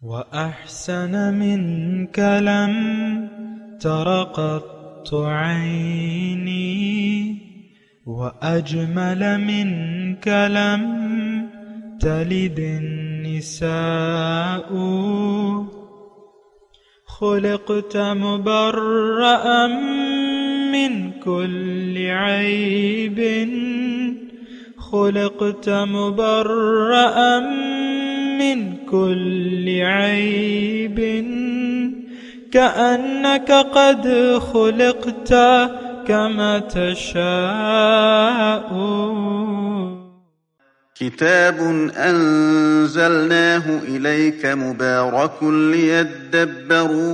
وأحسن منك لم تر قط عيني وأجمل منك لم تلد النساء خلقت مبرأ من كل عيب خلقت مبرأ من كل عيب كأنك قد خلقت كما تشاء. كتاب أنزلناه إليك مبارك ليدبروا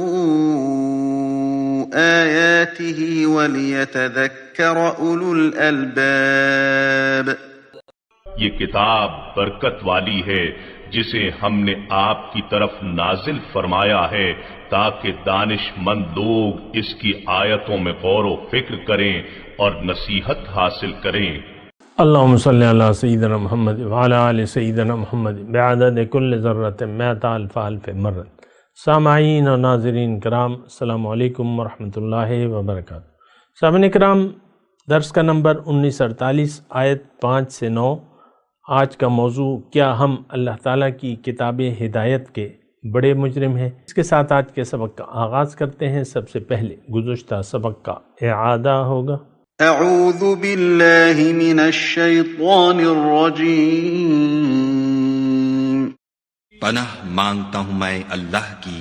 آياته وليتذكر أولو الألباب. یہ کتاب برکت والی ہے جسے ہم نے آپ کی طرف نازل فرمایا ہے تاکہ دانش مند لوگ اس کی آیتوں میں غور و فکر کریں اور نصیحت حاصل کریں. اللہم صلی علی سیدنا محمد وعلی آل سیدنا محمد بعدد کل ذرۃ مئۃ الف الف مرۃ. سامعین و ناظرین کرام، السلام علیکم ورحمۃ اللہ وبرکاتہ. سامعین کرام، درس کا نمبر 1948 آیت 5 سے 9. آج کا موضوع کیا ہم اللہ تعالیٰ کی کتاب ہدایت کے بڑے مجرم ہیں؟ اس کے ساتھ آج کے سبق کا آغاز کرتے ہیں. سب سے پہلے گزشتہ سبق کا اعادہ ہوگا. اعوذ باللہ من الشیطان الرجیم. پناہ مانگتا ہوں میں اللہ کی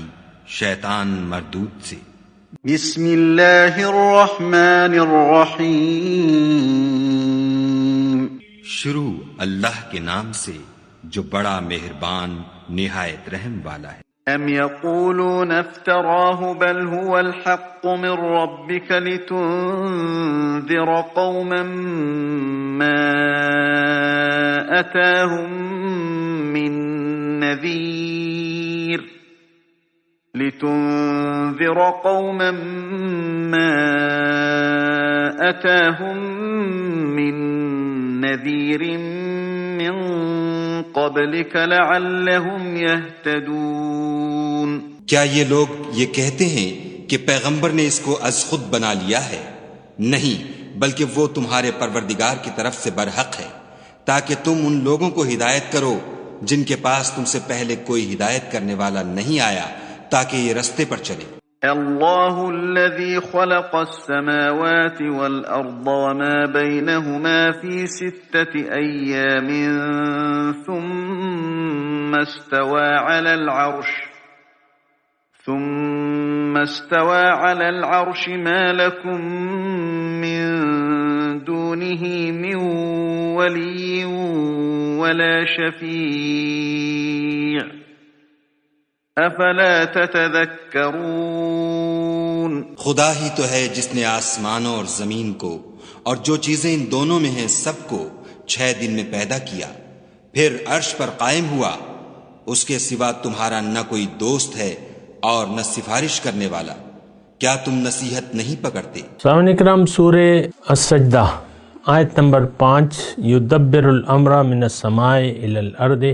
شیطان مردود سے. بسم اللہ الرحمن الرحیم. شروع اللہ کے نام سے جو بڑا مہربان نہایت رحم والا ہے. ام یقولون افتراہ بل هو الحق من ربک لتنذر قوما ما اتاهم من نذیر لتنذر قوما ما اتاهم من نذیر من قبلک لعلهم يهتدون. کیا یہ لوگ یہ کہتے ہیں کہ پیغمبر نے اس کو از خود بنا لیا ہے؟ نہیں، بلکہ وہ تمہارے پروردگار کی طرف سے برحق ہے تاکہ تم ان لوگوں کو ہدایت کرو جن کے پاس تم سے پہلے کوئی ہدایت کرنے والا نہیں آیا تاکہ یہ رستے پر چلے. اللہ الذي خلق السماوات والأرض وما بينهما في 6 أيام ثم استوى على العرش ما لكم من دونه من ولي ولا شفيع افلا تتذکرون. خدا ہی تو ہے جس نے آسمانوں اور زمین کو اور جو چیزیں ان دونوں میں ہیں سب کو 6 دن میں پیدا کیا، پھر عرش پر قائم ہوا. اس کے سوا تمہارا نہ کوئی دوست ہے اور نہ سفارش کرنے والا. کیا تم نصیحت نہیں پکڑتے؟ سامعین اکرام، سورہ السجدہ آیت نمبر 5. یدبر الامر من السماء الی الارض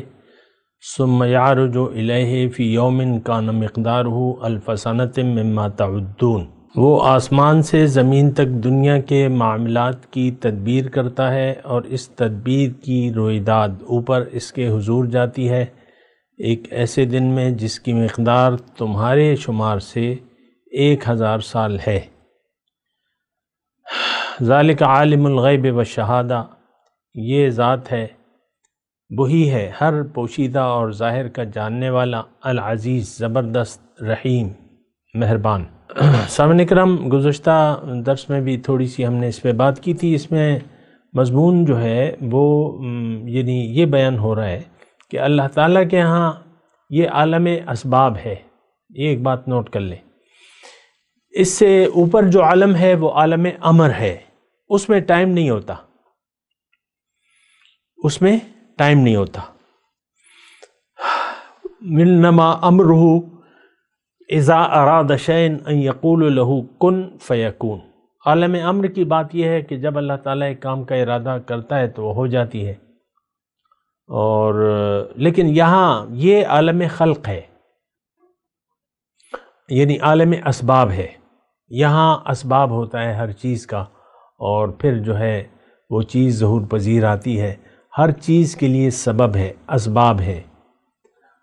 ثم یعرج الیہ فی یوم کان مقدارہ الف سنۃ مما تعدون. وہ آسمان سے زمین تک دنیا کے معاملات کی تدبیر کرتا ہے اور اس تدبیر کی رویداد اوپر اس کے حضور جاتی ہے ایک ایسے دن میں جس کی مقدار تمہارے شمار سے 1000 سال ہے. ذالک عالم الغیب والشہادہ، یہ ذات ہے، وہی ہے ہر پوشیدہ اور ظاہر کا جاننے والا، العزیز زبردست رحیم مہربان. سامعین اکرام، گزشتہ درس میں بھی تھوڑی سی ہم نے اس پہ بات کی تھی. اس میں مضمون جو ہے وہ یعنی یہ بیان ہو رہا ہے کہ اللہ تعالیٰ کے ہاں یہ عالم اسباب ہے. یہ ایک بات نوٹ کر لیں، اس سے اوپر جو عالم ہے وہ عالم امر ہے. اس میں ٹائم نہیں ہوتا، اس میں ٹائم نہیں ہوتا. انما امرہ اذا اراد شیئا ان یقول له کن فیکون. عالم امر کی بات یہ ہے کہ جب اللہ تعالیٰ ایک کام کا ارادہ کرتا ہے تو وہ ہو جاتی ہے. اور لیکن یہاں یہ عالم خلق ہے، یعنی عالم اسباب ہے، یہاں اسباب ہوتا ہے ہر چیز کا، اور پھر جو ہے وہ چیز ظہور پذیر آتی ہے۔ ہر چیز کے لیے سبب ہے، اسباب ہے۔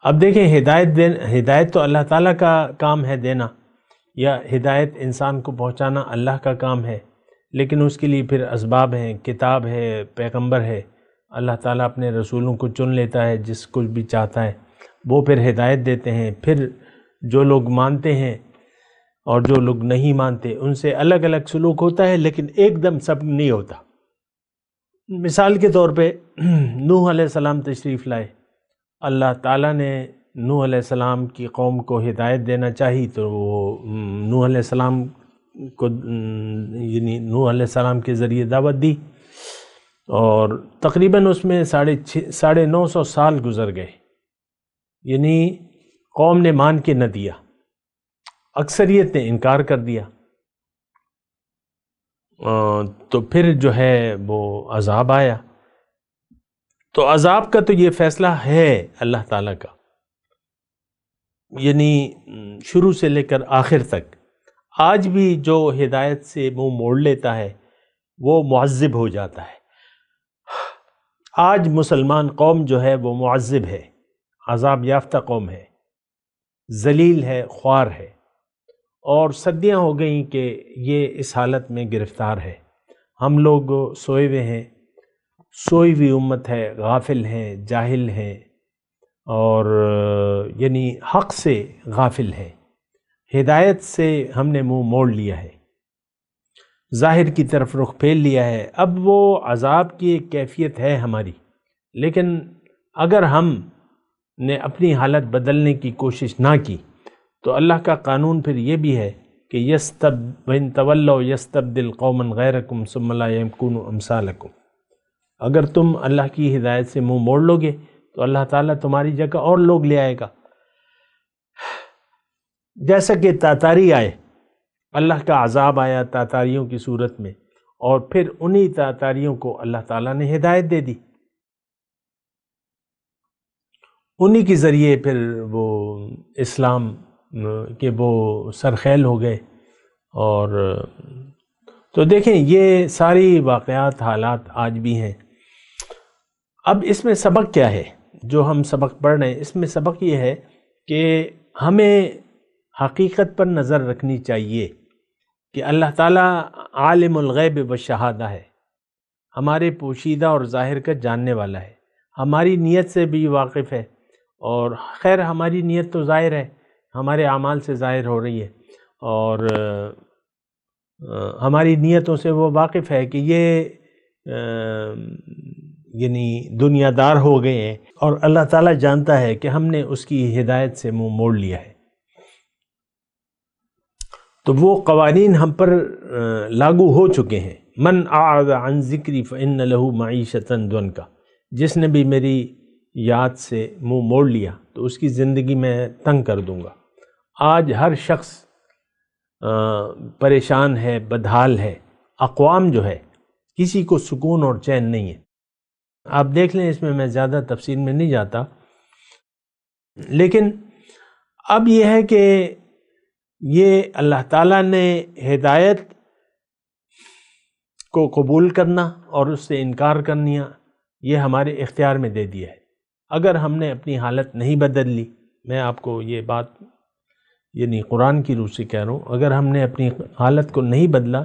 اب دیکھیں ہدایت تو اللہ تعالیٰ کا کام ہے دینا، یا ہدایت انسان کو پہنچانا اللہ کا کام ہے، لیکن اس کے لیے پھر اسباب ہیں، کتاب ہے، پیغمبر ہے۔ اللہ تعالیٰ اپنے رسولوں کو چن لیتا ہے، جس کو بھی چاہتا ہے وہ پھر ہدایت دیتے ہیں۔ پھر جو لوگ مانتے ہیں اور جو لوگ نہیں مانتے ان سے الگ الگ سلوک ہوتا ہے، لیکن ایک دم سب نہیں ہوتا۔ مثال کے طور پہ نوح علیہ السلام تشریف لائے، اللہ تعالیٰ نے نوح علیہ السلام کی قوم کو ہدایت دینا چاہی تو وہ نوح علیہ السلام کو یعنی نوح علیہ السلام کے ذریعے دعوت دی، اور تقریباً اس میں 950 سال گزر گئے، یعنی قوم نے مان کے نہ دیا، اکثریت نے انکار کر دیا، تو پھر جو ہے وہ عذاب آیا۔ تو عذاب کا تو یہ فیصلہ ہے اللہ تعالیٰ کا، یعنی شروع سے لے کر آخر تک۔ آج بھی جو ہدایت سے منہ موڑ لیتا ہے وہ معذب ہو جاتا ہے۔ آج مسلمان قوم جو ہے وہ معذب ہے، عذاب یافتہ قوم ہے، ذلیل ہے، خوار ہے، اور صدیاں ہو گئیں کہ یہ اس حالت میں گرفتار ہے۔ ہم لوگ سوئے ہوئے ہیں، سوئی ہوئی امت ہے، غافل ہیں، جاہل ہیں، اور یعنی حق سے غافل ہیں، ہدایت سے ہم نے منہ موڑ لیا ہے، ظاہر کی طرف رخ پھیر لیا ہے۔ اب وہ عذاب کی ایک کیفیت ہے ہماری، لیکن اگر ہم نے اپنی حالت بدلنے کی کوشش نہ کی تو اللہ کا قانون پھر یہ بھی ہے کہ وَإِن تَوَلَّوْا يَسْتَبْدِلْ قَوْمًا غَيْرَكُمْ ثُمَّ لَا يَكُونُوا أَمْثَالَكُمْ۔ اگر تم اللہ کی ہدایت سے منہ موڑ لو گے تو اللہ تعالیٰ تمہاری جگہ اور لوگ لے آئے گا، جیسا کہ تاتاری آئے، اللہ کا عذاب آیا تاتاریوں کی صورت میں، اور پھر انہی تاتاریوں کو اللہ تعالیٰ نے ہدایت دے دی، انہی کے ذریعے پھر وہ اسلام کہ وہ سرخیل ہو گئے۔ اور تو دیکھیں یہ ساری واقعات، حالات آج بھی ہیں۔ اب اس میں سبق کیا ہے جو ہم سبق پڑھ رہے ہیں؟ اس میں سبق یہ ہے کہ ہمیں حقیقت پر نظر رکھنی چاہیے کہ اللہ تعالیٰ عالم الغیب والشہادہ ہے، ہمارے پوشیدہ اور ظاہر کا جاننے والا ہے، ہماری نیت سے بھی واقف ہے، اور خیر ہماری نیت تو ظاہر ہے، ہمارے اعمال سے ظاہر ہو رہی ہے، اور ہماری نیتوں سے وہ واقف ہے کہ یہ یعنی دنیا دار ہو گئے ہیں، اور اللہ تعالیٰ جانتا ہے کہ ہم نے اس کی ہدایت سے منہ موڑ لیا ہے۔ تو وہ قوانین ہم پر لاگو ہو چکے ہیں۔ من اعرض عن ذکری فإن له معیشۃ ضنکا، جس نے بھی میری یاد سے منہ موڑ لیا تو اس کی زندگی میں تنگ کر دوں گا۔ آج ہر شخص پریشان ہے، بدحال ہے، اقوام جو ہے کسی کو سکون اور چین نہیں ہے۔ آپ دیکھ لیں، اس میں میں زیادہ تفصیل میں نہیں جاتا، لیکن اب یہ ہے کہ یہ اللہ تعالیٰ نے ہدایت کو قبول کرنا اور اس سے انکار کرنا یہ ہمارے اختیار میں دے دیا ہے۔ اگر ہم نے اپنی حالت نہیں بدل لی، میں آپ کو یہ بات یعنی قرآن کی روح سے کہہ رہا ہوں، اگر ہم نے اپنی حالت کو نہیں بدلا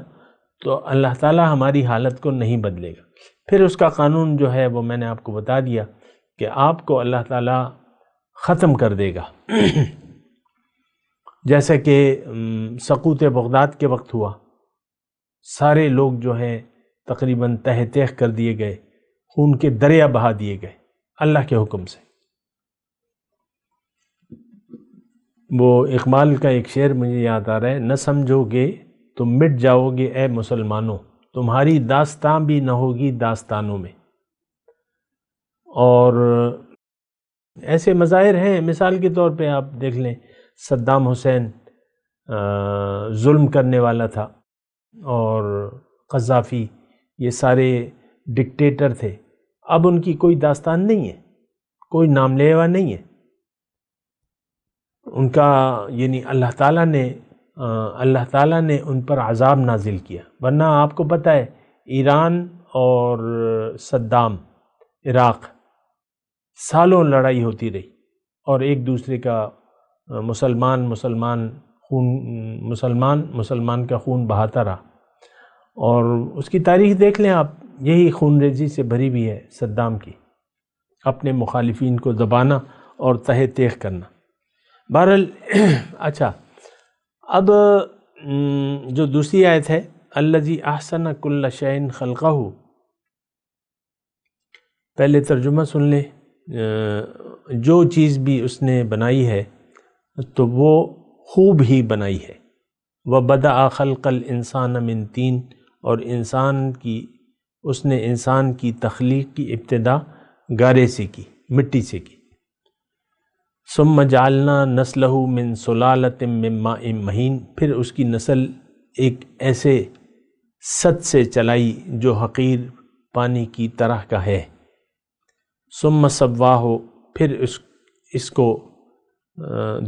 تو اللہ تعالیٰ ہماری حالت کو نہیں بدلے گا۔ پھر اس کا قانون جو ہے وہ میں نے آپ کو بتا دیا کہ آپ کو اللہ تعالیٰ ختم کر دے گا، جیسا کہ سقوط بغداد کے وقت ہوا، سارے لوگ جو ہیں تقریباً تہہ تیغ کر دیے گئے، خون کے دریا بہا دیے گئے اللہ کے حکم سے۔ وہ اقبال کا ایک شعر مجھے یاد آ رہا ہے، نہ سمجھو گے تم مٹ جاؤ گے اے مسلمانوں، تمہاری داستاں بھی نہ ہوگی داستانوں میں۔ اور ایسے مظاہر ہیں، مثال کے طور پہ آپ دیکھ لیں، صدام حسین ظلم کرنے والا تھا، اور قذافی، یہ سارے ڈکٹیٹر تھے، اب ان کی کوئی داستان نہیں ہے، کوئی نام لیوا نہیں ہے۔ ان کا یعنی اللہ تعالیٰ نے ان پر عذاب نازل کیا، ورنہ آپ کو پتہ ہے ایران اور صدام عراق سالوں لڑائی ہوتی رہی اور ایک دوسرے کا مسلمان کا خون بہاتا رہا، اور اس کی تاریخ دیکھ لیں آپ، یہی خون ریزی سے بھری بھی ہے صدام کی، اپنے مخالفین کو دبانا اور تہہ تیغ کرنا۔ بہرحال اچھا، اب جو دوسری آیت ہے الذی احسن کل شیء خلقہ، پہلے ترجمہ سن لیں، جو چیز بھی اس نے بنائی ہے تو وہ خوب ہی بنائی ہے۔ وَبَدَأَ خَلْقَ الْإِنسَانَ مِنْ طِينٍ، اور اس نے انسان کی تخلیق کی ابتدا گارے سے کی، مٹی سے کی۔ ثُمَّ جَعَلْنَا نَسْلَهُ مِنْ سُلَالَةٍ مِّن مَّاءٍ مَّهِينٍ، پھر اس کی نسل ایک ایسے سد سے چلائی جو حقیر پانی کی طرح کا ہے۔ ثُمَّ سَوَّاهُ، پھر اس کو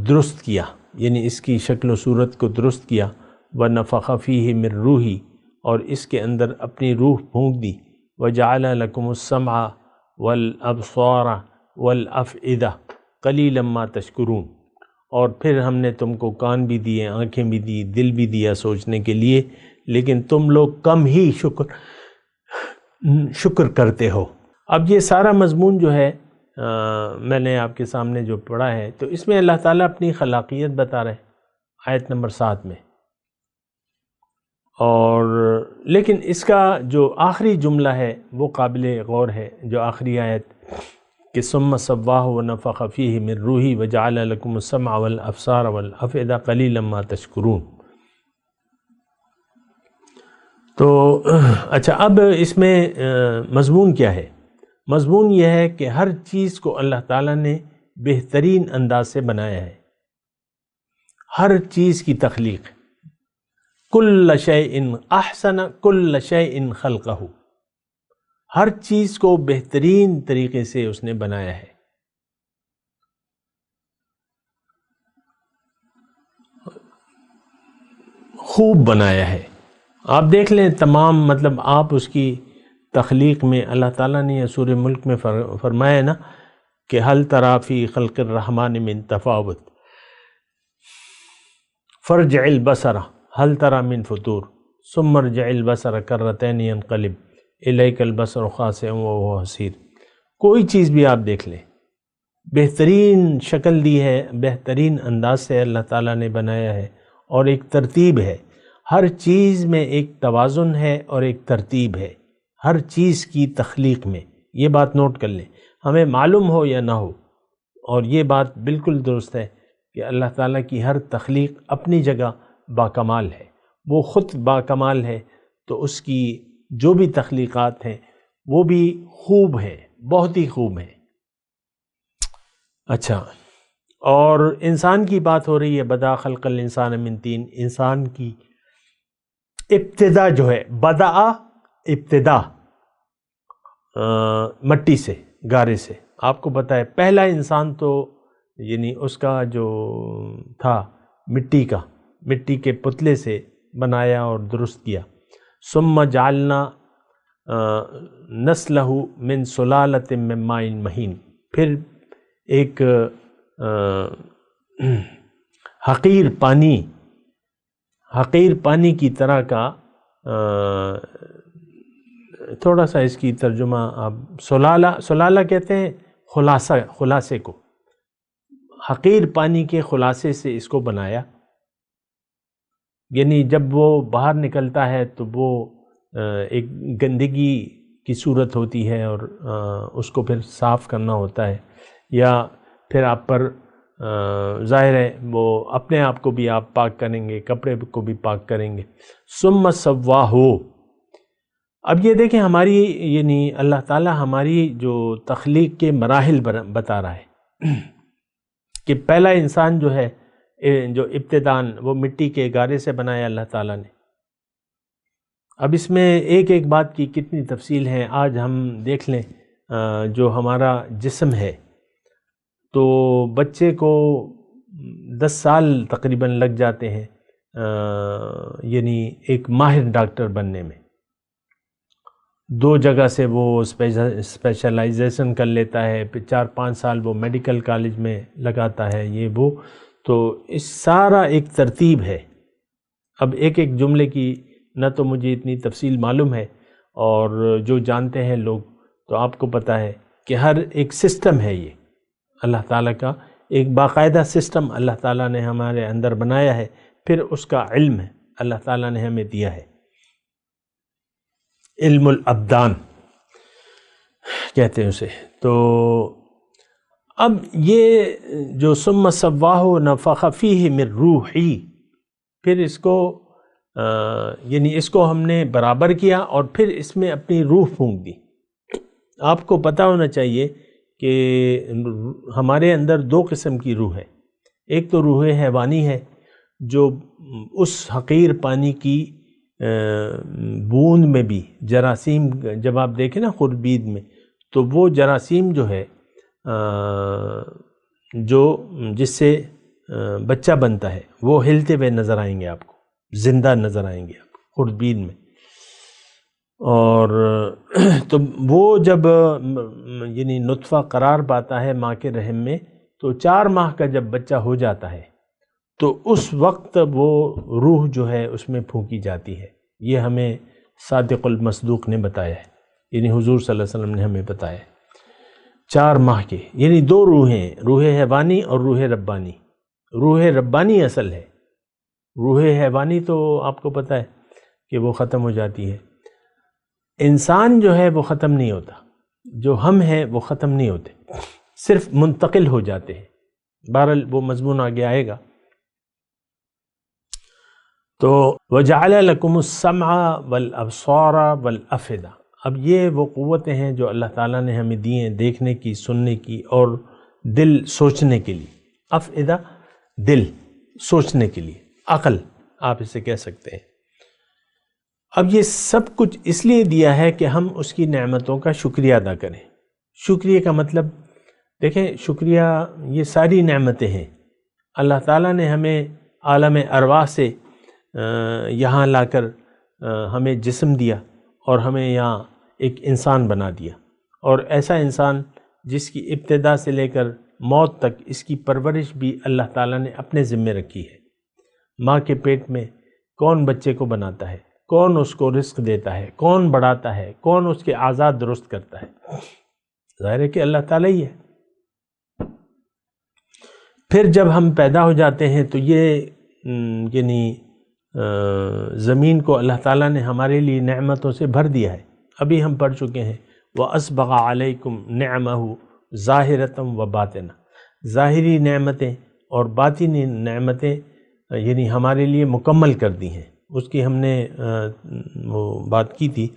درست کیا، یعنی اس کی شکل و صورت کو درست کیا۔ وَنَفَخَ فِيهِ مِن رُوحِهِ، اور اس کے اندر اپنی روح پھونک دی۔ وَجَعَلَ لَكُمُ السَّمْعَ وَالْأَبْصَارَ وَالْأَفْئِدَةَ قَلِيلًا مَا تَشْكُرُونَ، اور پھر ہم نے تم کو کان بھی دیے، آنکھیں بھی دی، دل بھی دیا سوچنے کے لیے، لیکن تم لوگ کم ہی شکر کرتے ہو۔ اب یہ سارا مضمون جو ہے میں نے آپ کے سامنے جو پڑھا ہے، تو اس میں اللہ تعالیٰ اپنی خلاقیت بتا رہے ہیں آیت نمبر 7 میں، اور لیکن اس کا جو آخری جملہ ہے وہ قابل غور ہے، جو آخری آیت کہ ثم سواہ ونفخ فیہ من روحی وجعل لکم السمع والابصار والافئدہ قلیلا ما تشکرون۔ تو اچھا، اب اس میں مضمون کیا ہے؟ مضمون یہ ہے کہ ہر چیز کو اللہ تعالیٰ نے بہترین انداز سے بنایا ہے، ہر چیز کی تخلیق، کل شیء احسن کل شیء خلقہ، ہر چیز کو بہترین طریقے سے اس نے بنایا ہے۔ خوب بنایا ہے۔ آپ دیکھ لیں تمام، مطلب آپ اس کی تخلیق میں اللہ تعالیٰ نے یہ سورہ ملک میں فرمایا نا کہ هل تری فی خلق الرحمن من تفاوت فارجع البصر هل تری من فطور ثم ارجع البصر کرتین ينقلب الیک البصر خاسئا وهو حسیر۔ کوئی چیز بھی آپ دیکھ لیں، بہترین شکل دی ہے، بہترین انداز سے اللہ تعالیٰ نے بنایا ہے، اور ایک ترتیب ہے، ہر چیز میں ایک توازن ہے اور ایک ترتیب ہے، ہر چیز کی تخلیق میں۔ یہ بات نوٹ کر لیں، ہمیں معلوم ہو یا نہ ہو، اور یہ بات بالکل درست ہے کہ اللہ تعالیٰ کی ہر تخلیق اپنی جگہ باکمال ہے، وہ خود باکمال ہے، تو اس کی جو بھی تخلیقات ہیں وہ بھی خوب ہیں، بہت ہی خوب ہیں۔ اچھا، اور انسان کی بات ہو رہی ہے، بدا خلق الانسان من طین، انسان کی ابتدا جو ہے، بدا ابتدا مٹی سے، گارے سے۔ آپ کو پتہ ہے پہلا انسان تو یعنی اس کا جو تھا مٹی کے پتلے سے بنایا اور درست کیا۔ ثم جعلنا نسلہ من سلالۃ من ماء مہین، پھر ایک حقیر پانی کی طرح کا، تھوڑا سا اس کی ترجمہ آپ، سلالہ کہتے ہیں خلاصے کو، حقیر پانی کے خلاصے سے اس کو بنایا، یعنی جب وہ باہر نکلتا ہے تو وہ ایک گندگی کی صورت ہوتی ہے، اور اس کو پھر صاف کرنا ہوتا ہے، یا پھر آپ پر ظاہر ہے وہ اپنے آپ کو بھی آپ پاک کریں گے، کپڑے کو بھی پاک کریں گے۔ ثم سواہ، اب یہ دیکھیں ہماری یعنی اللہ تعالیٰ ہماری جو تخلیق کے مراحل بتا رہا ہے کہ پہلا انسان جو ہے، جو ابتداً وہ مٹی کے گارے سے بنایا اللہ تعالیٰ نے۔ اب اس میں ایک ایک بات کی کتنی تفصیل ہے، آج ہم دیکھ لیں جو ہمارا جسم ہے، تو بچے کو 10 سال تقریباً لگ جاتے ہیں یعنی ایک ماہر ڈاکٹر بننے میں. 2 جگہ سے وہ اسپیشلائزیشن کر لیتا ہے، پھر 4-5 سال وہ میڈیکل کالج میں لگاتا ہے، یہ وہ. تو اس سارا ایک ترتیب ہے. اب ایک ایک جملے کی نہ تو مجھے اتنی تفصیل معلوم ہے، اور جو جانتے ہیں لوگ تو آپ کو پتہ ہے کہ ہر ایک سسٹم ہے، یہ اللہ تعالیٰ کا ایک باقاعدہ سسٹم اللہ تعالیٰ نے ہمارے اندر بنایا ہے. پھر اس کا علم ہے اللہ تعالیٰ نے ہمیں دیا ہے، علم الابدان کہتے ہیں اسے. تو اب یہ جو ثم سواہ نفخ فیہ من روحی، پھر اس کو یعنی اس کو ہم نے برابر کیا اور پھر اس میں اپنی روح پھونک دی. آپ کو پتہ ہونا چاہیے کہ ہمارے اندر 2 قسم کی روح ہے. ایک تو روح حیوانی ہے جو اس حقیر پانی کی بوند میں بھی جراثیم، جب آپ دیکھیں نا خوربید میں، تو وہ جراثیم جو ہے جو جس سے بچہ بنتا ہے وہ ہلتے ہوئے نظر آئیں گے آپ کو، زندہ نظر آئیں گے آپ کو خوربید میں. اور تو وہ جب یعنی نطفہ قرار پاتا ہے ماں کے رحم میں، تو 4 ماہ کا جب بچہ ہو جاتا ہے تو اس وقت وہ روح جو ہے اس میں پھونکی جاتی ہے. یہ ہمیں صادق المصدوق نے بتایا ہے، یعنی حضور صلی اللہ علیہ وسلم نے ہمیں بتایا. 4 ماہ کے یعنی 2 روحیں، روح حیوانی اور روح ربانی. روح ربانی اصل ہے، روح حیوانی تو آپ کو پتہ ہے کہ وہ ختم ہو جاتی ہے. انسان جو ہے وہ ختم نہیں ہوتا، جو ہم ہیں وہ ختم نہیں ہوتے، صرف منتقل ہو جاتے ہیں. بہرحال وہ مضمون آگے آئے گا. تو وَجَعَلَ لَكُمُ السَّمْعَ وَالْأَبْصَارَ وَالْأَفْئِدَةَ. اب یہ وہ قوتیں ہیں جو اللہ تعالیٰ نے ہمیں دی ہیں، دیکھنے کی، سننے کی، اور دل سوچنے کے لیے. افئدہ دل سوچنے کے لیے، عقل آپ اسے کہہ سکتے ہیں. اب یہ سب کچھ اس لیے دیا ہے کہ ہم اس کی نعمتوں کا شکریہ ادا کریں. شکریہ کا مطلب دیکھیں، شکریہ یہ ساری نعمتیں ہیں. اللہ تعالیٰ نے ہمیں عالم ارواح سے یہاں لا کر ہمیں جسم دیا اور ہمیں یہاں ایک انسان بنا دیا، اور ایسا انسان جس کی ابتدا سے لے کر موت تک اس کی پرورش بھی اللہ تعالیٰ نے اپنے ذمے رکھی ہے. ماں کے پیٹ میں کون بچے کو بناتا ہے، کون اس کو رزق دیتا ہے، کون بڑھاتا ہے، کون اس کے اعضاء درست کرتا ہے؟ ظاہر ہے کہ اللہ تعالیٰ ہی ہے. پھر جب ہم پیدا ہو جاتے ہیں تو یہ یعنی زمین کو اللہ تعالیٰ نے ہمارے لیے نعمتوں سے بھر دیا ہے. ابھی ہم پڑھ چکے ہیں وَأَسْبَغَ عَلَيْكُمْ نِعْمَهُ ظَاهِرَةً وَبَاطِنَةً. ظاہری نعمتیں اور باطنی نعمتیں یعنی ہمارے لیے مکمل کر دی ہیں. اس کی ہم نے وہ بات کی تھی.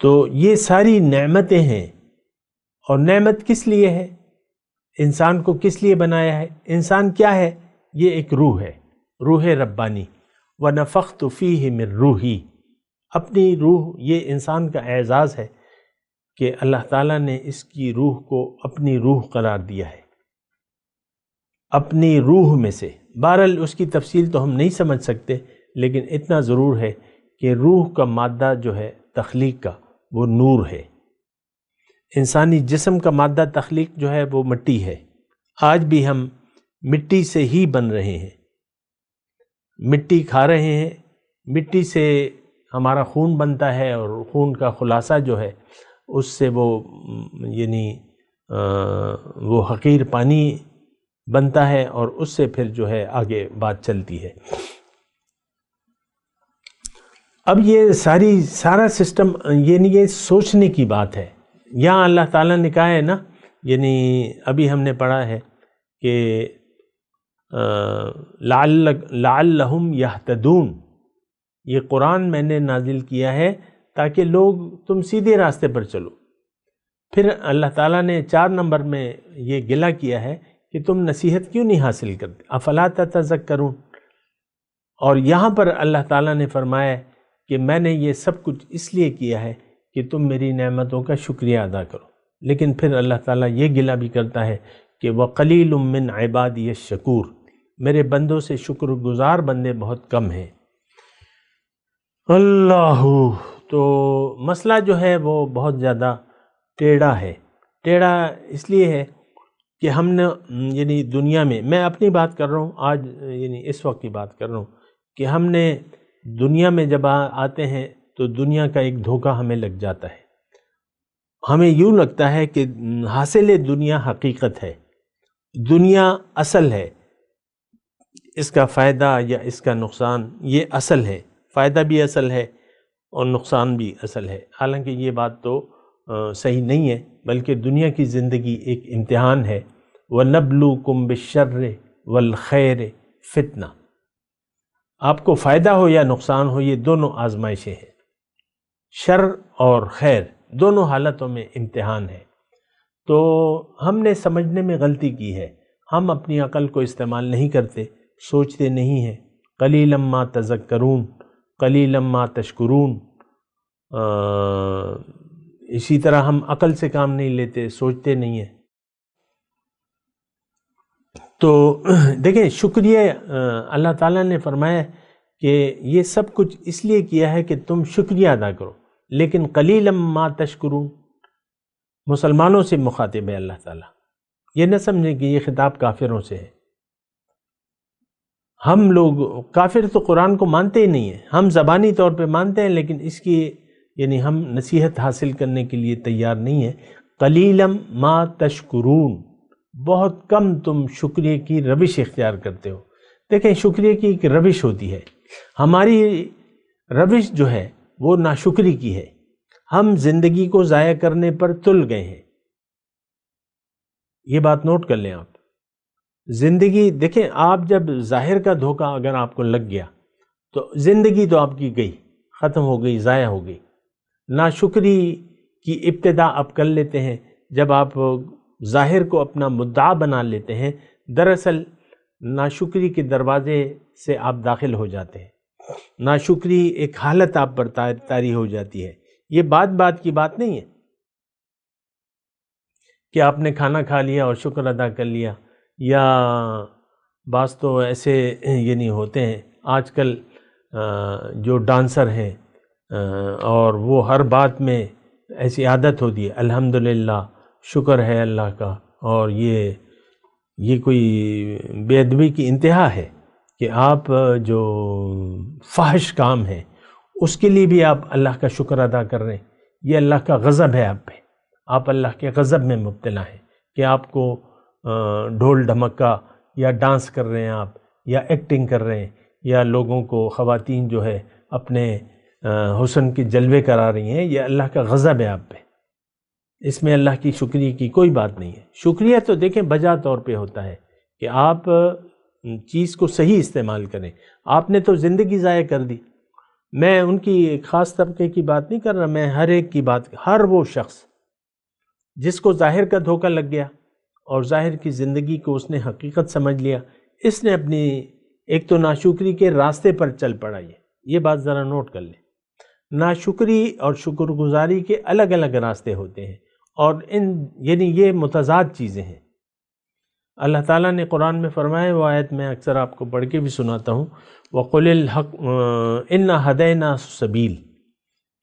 تو یہ ساری نعمتیں ہیں. اور نعمت کس لیے ہے؟ انسان کو کس لیے بنایا ہے؟ انسان کیا ہے؟ یہ ایک روح ہے، روح ربانی. وَنَفَخْتُ فِيهِ مِن روحی. اپنی روح، یہ انسان کا اعزاز ہے کہ اللہ تعالیٰ نے اس کی روح کو اپنی روح قرار دیا ہے، اپنی روح میں سے. بہرحال اس کی تفصیل تو ہم نہیں سمجھ سکتے، لیکن اتنا ضرور ہے کہ روح کا مادہ جو ہے تخلیق کا وہ نور ہے. انسانی جسم کا مادہ تخلیق جو ہے وہ مٹی ہے. آج بھی ہم مٹی سے ہی بن رہے ہیں، مٹی کھا رہے ہیں، مٹی سے ہمارا خون بنتا ہے، اور خون کا خلاصہ جو ہے اس سے وہ یعنی وہ حقیر پانی بنتا ہے، اور اس سے پھر جو ہے آگے بات چلتی ہے. اب یہ سارا سسٹم یعنی یہ سوچنے کی بات ہے. یہاں اللہ تعالیٰ نے کہا ہے نا، یعنی ابھی ہم نے پڑھا ہے کہ لعلہم یہتدون. یہ قرآن میں نے نازل کیا ہے تاکہ لوگ تم سیدھے راستے پر چلو. پھر اللہ تعالیٰ نے 4 نمبر میں یہ گلہ کیا ہے کہ تم نصیحت کیوں نہیں حاصل کرتے، افلا تتذکرون. اور یہاں پر اللہ تعالیٰ نے فرمایا کہ میں نے یہ سب کچھ اس لیے کیا ہے کہ تم میری نعمتوں کا شکریہ ادا کرو. لیکن پھر اللہ تعالیٰ یہ گلہ بھی کرتا ہے کہ وَقَلِيلٌ مِّنْ عِبَادِيَ الشَّكُورُ. میرے بندوں سے شکر گزار بندے بہت کم ہیں۔ اللہ، تو مسئلہ جو ہے وہ بہت زیادہ ٹیڑھا ہے۔ ٹیڑھا اس لیے ہے کہ ہم نے یعنی دنیا میں اپنی بات کر رہا ہوں آج، یعنی اس وقت کی بات کر رہا ہوں کہ ہم نے دنیا میں جب آتے ہیں تو دنیا کا ایک دھوکہ ہمیں لگ جاتا ہے۔ ہمیں یوں لگتا ہے کہ حاصل دنیا حقیقت ہے، دنیا اصل ہے، اس کا فائدہ یا اس کا نقصان یہ اصل ہے، فائدہ بھی اصل ہے اور نقصان بھی اصل ہے۔ حالانکہ یہ بات تو صحیح نہیں ہے، بلکہ دنیا کی زندگی ایک امتحان ہے۔ وَنَبْلُوكُمْ بِالشَّرِّ وَالْخَيْرِ فِتْنَةً، آپ کو فائدہ ہو یا نقصان ہو، یہ دونوں آزمائشیں ہیں۔ شر اور خیر دونوں حالتوں میں امتحان ہے۔ تو ہم نے سمجھنے میں غلطی کی ہے، ہم اپنی عقل کو استعمال نہیں کرتے، سوچتے نہیں ہیں۔ قلیلا ما تذکرون قلیلا ما تشکرون، اسی طرح ہم عقل سے کام نہیں لیتے، سوچتے نہیں ہیں۔ تو دیکھیں شکریہ، اللہ تعالیٰ نے فرمایا کہ یہ سب کچھ اس لیے کیا ہے کہ تم شکریہ ادا کرو، لیکن قلیلا ما تشکرون، مسلمانوں سے مخاطب ہے اللہ تعالیٰ۔ یہ نہ سمجھیں کہ یہ خطاب کافروں سے ہے۔ ہم لوگ کافر تو قرآن کو مانتے ہی نہیں ہیں، ہم زبانی طور پہ مانتے ہیں لیکن اس کی یعنی ہم نصیحت حاصل کرنے کے لیے تیار نہیں ہیں۔ قلیلا ما تشکرون، بہت کم تم شکریہ کی روش اختیار کرتے ہو۔ دیکھیں شکریہ کی ایک روش ہوتی ہے، ہماری روش جو ہے وہ ناشکری کی ہے۔ ہم زندگی کو ضائع کرنے پر تل گئے ہیں، یہ بات نوٹ کر لیں آپ۔ زندگی دیکھیں، آپ جب ظاہر کا دھوکہ اگر آپ کو لگ گیا تو زندگی تو آپ کی گئی، ختم ہو گئی، ضائع ہو گئی۔ ناشکری کی ابتدا آپ کر لیتے ہیں جب آپ ظاہر کو اپنا مدعا بنا لیتے ہیں، دراصل ناشکری کے دروازے سے آپ داخل ہو جاتے ہیں۔ ناشکری ایک حالت آپ پر طاری ہو جاتی ہے۔ یہ بات کی بات نہیں ہے کہ آپ نے کھانا کھا لیا اور شکر ادا کر لیا، یا بعض تو ایسے یعنی ہوتے ہیں آج کل جو ڈانسر ہیں اور وہ ہر بات میں ایسی عادت ہوتی ہے الحمدللہ، شکر ہے اللہ کا، اور یہ کوئی بے ادبی کی انتہا ہے کہ آپ جو فحش کام ہے اس کے لیے بھی آپ اللہ کا شکر ادا کر رہے ہیں۔ یہ اللہ کا غضب ہے آپ پہ، آپ اللہ کے غضب میں مبتلا ہیں کہ آپ کو ڈھول ڈھمکا یا ڈانس کر رہے ہیں آپ، یا ایکٹنگ کر رہے ہیں، یا لوگوں کو خواتین جو ہے اپنے حسن کے جلوے کرا رہی ہیں، یہ اللہ کا غضب ہے آپ پہ۔ اس میں اللہ کی شکریہ کی کوئی بات نہیں ہے۔ شکریہ تو دیکھیں بجا طور پہ ہوتا ہے کہ آپ چیز کو صحیح استعمال کریں۔ آپ نے تو زندگی ضائع کر دی۔ میں ان کی ایک خاص طبقے کی بات نہیں کر رہا، میں ہر ایک کی بات، ہر وہ شخص جس کو ظاہر کا دھوکہ لگ گیا اور ظاہر کی زندگی کو اس نے حقیقت سمجھ لیا، اس نے اپنی ایک تو ناشکری کے راستے پر چل پڑا۔ یہ بات ذرا نوٹ کر لیں، ناشکری اور شکر گزاری کے الگ الگ راستے ہوتے ہیں، اور یعنی یہ متضاد چیزیں ہیں۔ اللہ تعالیٰ نے قرآن میں فرمایا، وہ آیت میں اکثر آپ کو پڑھ کے بھی سناتا ہوں، وَقُلِ الْحَقْ إِنَّا هَدَيْنَا السَّبِيلَ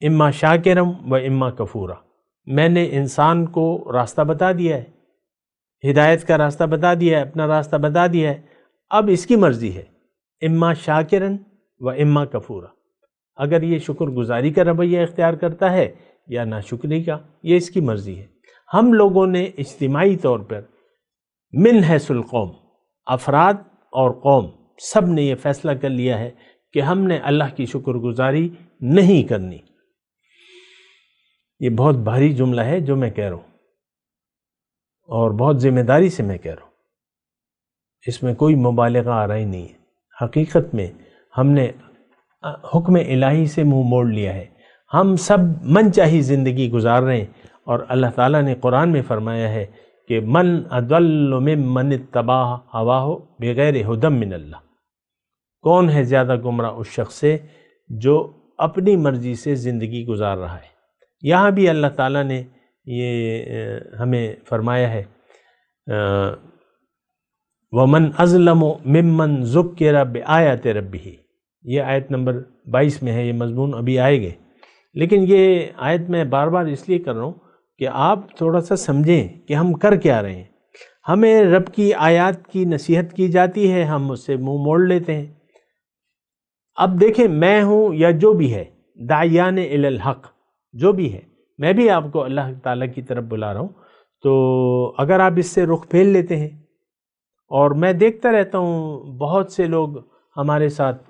إِمَّا شَاكِرًا وَإِمَّا كَفُورًا، میں نے انسان کو راستہ بتا دیا ہے، ہدایت کا راستہ بتا دیا ہے، اپنا راستہ بتا دیا ہے، اب اس کی مرضی ہے، اما شاکرن و اما کفورا، اگر یہ شکر گزاری کا رویہ اختیار کرتا ہے یا ناشکری کا، یہ اس کی مرضی ہے۔ ہم لوگوں نے اجتماعی طور پر من حیث القوم، افراد اور قوم سب نے یہ فیصلہ کر لیا ہے کہ ہم نے اللہ کی شکر گزاری نہیں کرنی۔ یہ بہت بھاری جملہ ہے جو میں کہہ رہا ہوں، اور بہت ذمہ داری سے میں کہہ رہا ہوں، اس میں کوئی مبالغہ آ رہا ہی نہیں ہے۔ حقیقت میں ہم نے حکم الہی سے منہ موڑ لیا ہے، ہم سب من چاہی زندگی گزار رہے ہیں، اور اللہ تعالیٰ نے قرآن میں فرمایا ہے کہ من اضل ممن اتبع ہواہ بغیر ہدی من اللہ، کون ہے زیادہ گمراہ اس شخص سے جو اپنی مرضی سے زندگی گزار رہا ہے۔ یہاں بھی اللہ تعالیٰ نے یہ ہمیں فرمایا ہے وَمَنْ أَظْلَمُ مِمَّنْ ذُكِّرَ بِآيَاتِ رَبِّهِ، یہ آیت نمبر 22 میں ہے، یہ مضمون ابھی آئے گے، لیکن یہ آیت میں بار بار اس لیے کر رہا ہوں کہ آپ تھوڑا سا سمجھیں کہ ہم کر کیا رہے ہیں۔ ہمیں رب کی آیات کی نصیحت کی جاتی ہے، ہم اس سے منہ موڑ لیتے ہیں۔ اب دیکھیں، میں ہوں یا جو بھی ہے، داعیان الی الحق جو بھی ہے، میں بھی آپ کو اللہ تعالیٰ کی طرف بلا رہا ہوں، تو اگر آپ اس سے رخ پھیر لیتے ہیں، اور میں دیکھتا رہتا ہوں بہت سے لوگ ہمارے ساتھ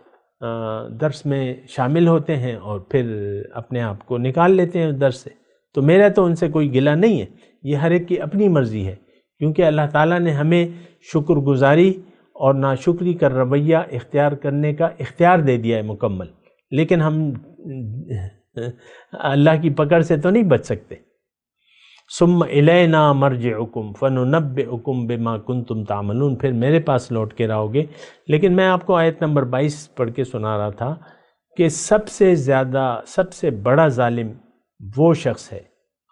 درس میں شامل ہوتے ہیں اور پھر اپنے آپ کو نکال لیتے ہیں درس سے، تو میرا تو ان سے کوئی گلہ نہیں ہے، یہ ہر ایک کی اپنی مرضی ہے، کیونکہ اللہ تعالیٰ نے ہمیں شکر گزاری اور ناشکری کا رویہ اختیار کرنے کا اختیار دے دیا ہے مکمل، لیکن ہم اللہ کی پکڑ سے تو نہیں بچ سکتے۔ ثم الینا مرجعکم فننبئکم بما کنتم تعملون، پھر میرے پاس لوٹ کے رہو گے۔ لیکن میں آپ کو آیت نمبر 22 پڑھ کے سنا رہا تھا کہ سب سے زیادہ، سب سے بڑا ظالم وہ شخص ہے،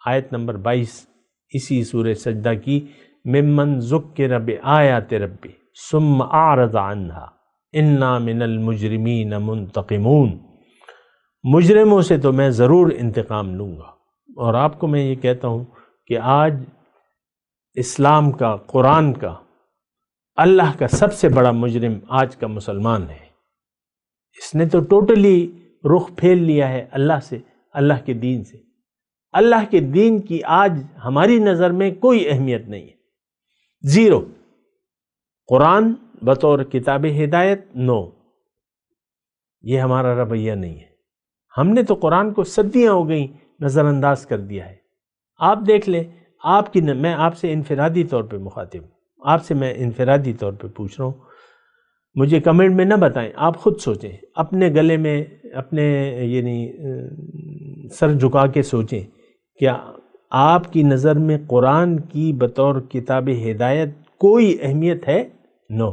آیت نمبر 22 اسی سورہ سجدہ کی، ممن ذکر بآیات ربی ثم اعرض عنہا انا من المجرمین منتقمون، مجرموں سے تو میں ضرور انتقام لوں گا۔ اور آپ کو میں یہ کہتا ہوں کہ آج اسلام کا، قرآن کا، اللہ کا سب سے بڑا مجرم آج کا مسلمان ہے۔ اس نے تو ٹوٹلی رخ پھیر لیا ہے اللہ سے، اللہ کے دین سے۔ اللہ کے دین کی آج ہماری نظر میں کوئی اہمیت نہیں ہے، زیرو۔ قرآن بطور کتاب ہدایت، نو، یہ ہمارا رویہ نہیں ہے۔ ہم نے تو قرآن کو صدیاں ہو گئیں نظر انداز کر دیا ہے۔ آپ دیکھ لیں، میں آپ سے انفرادی طور پہ مخاطب ہوں، آپ سے میں انفرادی طور پہ پوچھ رہا ہوں، مجھے کمنٹ میں نہ بتائیں، آپ خود سوچیں، اپنے گلے میں اپنے سر جھکا کے سوچیں، کیا آپ کی نظر میں قرآن کی بطور کتاب ہدایت کوئی اہمیت ہے؟ نو۔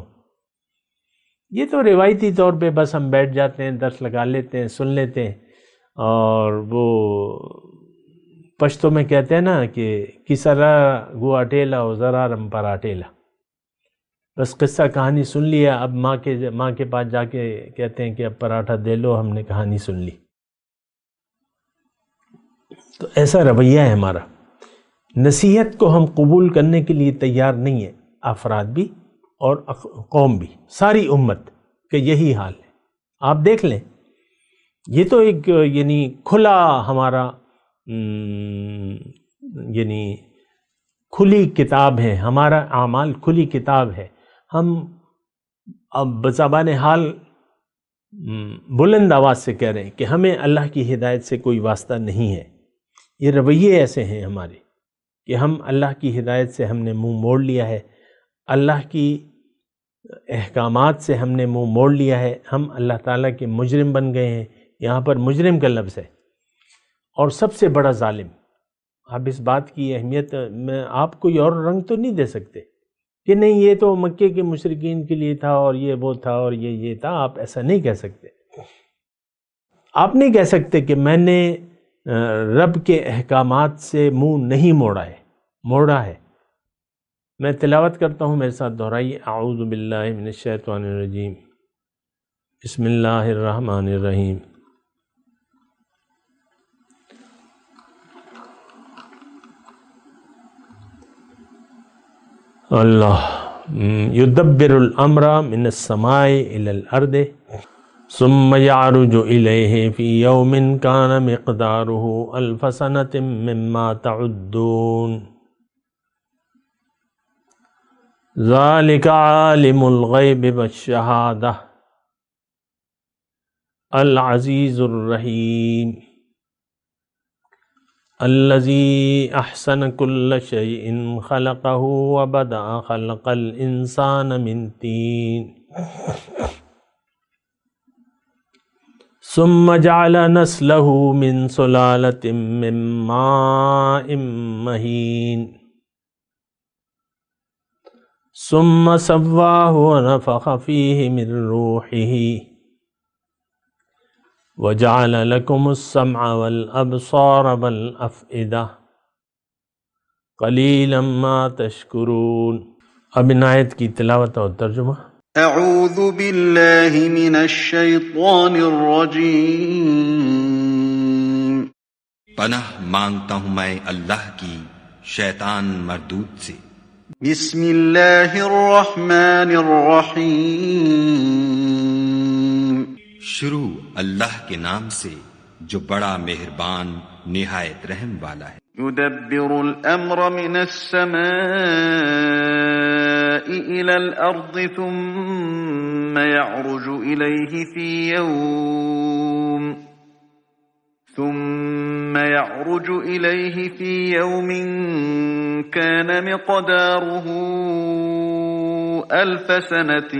یہ تو روایتی طور پہ بس ہم بیٹھ جاتے ہیں، درس لگا لیتے ہیں، سن لیتے ہیں، اور وہ پشتو میں کہتے ہیں نا کہ کسرا گو اٹیلا و ذرارم پر اٹیلا، بس قصہ کہانی سن لیا، اب ماں کے پاس جا کے کہتے ہیں کہ اب پراٹھا دے لو، ہم نے کہانی سن لی۔ تو ایسا رویہ ہے ہمارا، نصیحت کو ہم قبول کرنے کے لیے تیار نہیں ہے، افراد بھی اور قوم بھی، ساری امت کا یہی حال ہے۔ آپ دیکھ لیں، یہ تو ایک کھلا ہمارا کھلی کتاب ہے، ہمارا اعمال کھلی کتاب ہے۔ ہم اب بزبان حال بلند آواز سے کہہ رہے ہیں کہ ہمیں اللہ کی ہدایت سے کوئی واسطہ نہیں ہے۔ یہ رویے ایسے ہیں ہمارے کہ ہم اللہ کی ہدایت سے ہم نے منہ موڑ لیا ہے، اللہ کی احکامات سے ہم نے منہ موڑ لیا ہے، ہم اللہ تعالیٰ کے مجرم بن گئے ہیں۔ یہاں پر مجرم کا لفظ ہے، اور سب سے بڑا ظالم۔ اب اس بات کی اہمیت میں آپ کوئی اور رنگ تو نہیں دے سکتے کہ نہیں یہ تو مکے کے مشرکین کے لیے تھا اور یہ وہ تھا اور یہ تھا، آپ ایسا نہیں کہہ سکتے۔ آپ نہیں کہہ سکتے کہ میں نے رب کے احکامات سے منہ نہیں موڑا ہے۔ میں تلاوت کرتا ہوں، میرے ساتھ دہرائیے، اعوذ باللہ من الشیطان الرجیم، بسم اللہ الرحمن الرحیم۔ اللہ یدبر الامر من السماء الى الارض ثم يعرج الیہ فی یوم کان مقدارہ الف سنۃ مما تعدون ذالک عالم الغیب والشہادہ العزیز الرحیم الذی احسن کل شیء خلقہ وبدأ خلق الانسان من طین ثم جعل نسلہ من سلالۃ من ماء مہین ثم سواہ ونفخ فیہ من روحہ وَجَعَلَ لَكُمُ السَّمْعَ وَالْأَبْصَارَ وَالْأَفْئِدَةَ قَلِيلًا مَا تَشْكُرُونَ۔ اب ان آیت کی تلاوت اور ترجمہ۔ اعوذ باللہ من الشیطان الرجیم، پناہ مانگتا ہوں میں اللہ کی شیطان مردود سے۔ بسم اللہ الرحمن الرحیم، شروع اللہ کے نام سے جو بڑا مہربان نہایت رحم والا ہے۔ يدبر الأمر من السماء إلى الأرض ثم يعرج إليه في يوم كان مقداره 1000 سنة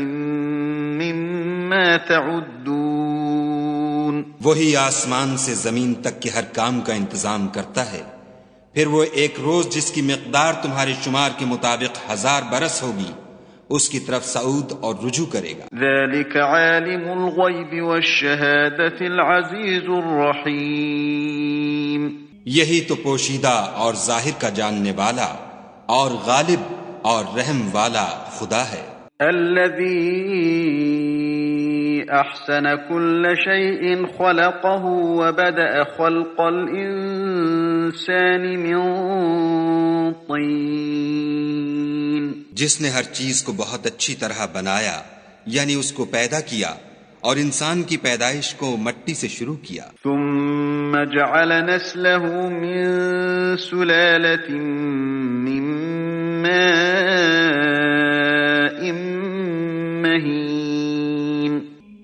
مما تعدون۔ وہی آسمان سے زمین تک کے ہر کام کا انتظام کرتا ہے، پھر وہ ایک روز جس کی مقدار تمہارے شمار کے مطابق 1000 برس ہوگی اس کی طرف صعود اور رجوع کرے گا۔ ذلك عالم الغیب والشہادة العزیز الرحیم، یہی تو پوشیدہ اور ظاہر کا جاننے والا اور غالب اور رحم والا خدا ہے۔ الذي احسن كل شيء خلقه وبدأ خلق الانسان من طين، جس نے ہر چیز کو بہت اچھی طرح بنایا، یعنی اس کو پیدا کیا اور انسان کی پیدائش کو مٹی سے شروع کیا۔ ثم جعل نسله من سلالة من ماء مهين،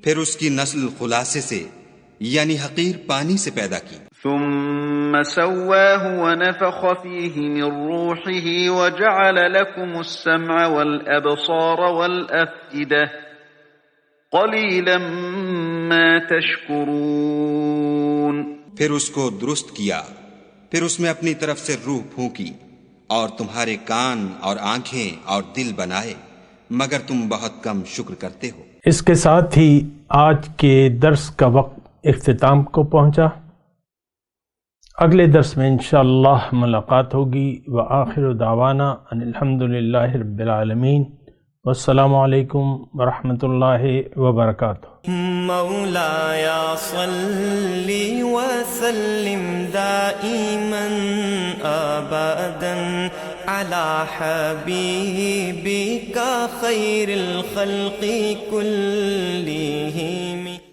پھر اس کی نسل خلاصے سے یعنی حقیر پانی سے پیدا کی۔ ثم سواه ونفخ فيه من روحه وجعل لكم السمع والأبصار والأفئدة قليلا ما تشكرون۔ پھر اس کو درست کیا، پھر اس میں اپنی طرف سے روح پھونکی اور تمہارے کان اور آنکھیں اور دل بنائے، مگر تم بہت کم شکر کرتے ہو۔ اس کے ساتھ ہی آج کے درس کا وقت اختتام کو پہنچا۔ اگلے درس میں انشاءاللہ ملاقات ہوگی۔ وآخر دعوانا ان الحمدللہ رب العالمین، والسلام علیکم ورحمۃ اللہ وبرکاتہ۔ مولاي صل وسلم دائما ابدا على حبيبك خير الخلق كلهم۔